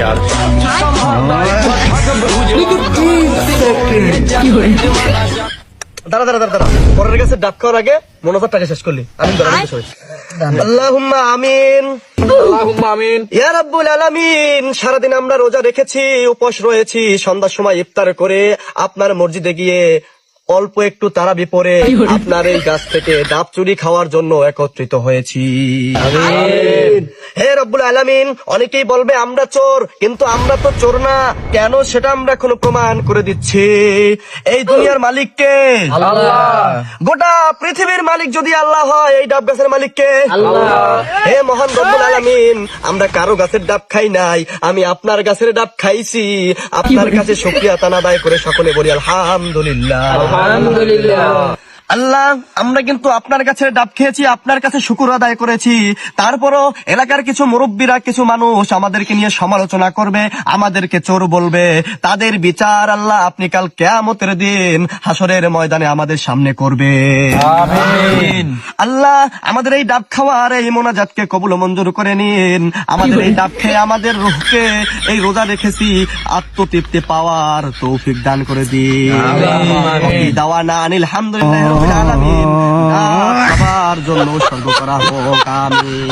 চার। দাঁড়া দাঁড়া দাঁড়া দাঁড়া, পরের কাছে ডাব খাওয়ার আগে মনোজার টাকা শেষ করলি। আমি আল্লাহুম্মা আমিন। আল্লাহুম্মা আমিন। ইয়া রাব্বুল আলামিন, সারাদিন আমরা রোজা রেখেছি, উপোস রয়েছি, সন্ধ্যার সময় ইফতার করে আপনার মসজিদে গিয়ে অল্প একটু তারাবি পরে আপনার এই গাছ থেকে ডাব চুরি খাওয়ার জন্য একত্রিত হয়েছি। হে রব্বুল আলামিন, অনেকেই বলবে আমরা চোর, কিন্তু আমরা তো চোর না। কেন সেটা আমরা এখন প্রমাণ করে দিচ্ছি। এই দুনিয়ার মালিক কে? আল্লাহ। গোটা পৃথিবীর মালিক যদি আল্লাহ হয়, এই ডাব গাছের মালিক কে? আল্লাহ। হে মহান রব্বুল আলামিন, আমরা কারো গাছের ডাব খাই নাই, আমি আপনার গাছের ডাব খাইছি। আপনার কাছে শুকরিয়া তান আদায় করে সকলে বলি আলহামদুলিল্লাহ। আলহামদুলিল্লাহ। আল্লাহ, আমরা কিন্তু আপনার কাছে ডাব খেয়েছি, আপনার কাছে শুকর আদায় করেছি। তারপরও এলাকার কিছু মুরব্বীরা, কিছু মানুষ আমাদেরকে নিয়ে সমালোচনা করবে, আমাদেরকে চোর বলবে। তাদের বিচার আল্লাহ আপনি কাল কিয়ামতের দিন হাসরের ময়দানে আমাদের সামনে করবে। আমিন। আল্লাহ, আমাদের এই ডাব খাওয়ার এই মোনাজাতকে কবুল ও মঞ্জুর করে নিন। আমাদের এই ডাব খেয়ে আমাদের রূহকে এই রোজা রেখেছি আত্মতৃপ্তি পাওয়ার তৌফিক দান করে দিন। আমিন। দাওয়ানা আনিল হামদুলিল্লাহি রাব্বিল আলামিন। সবার জন্য উৎসর্গ করা হোক। আমিন।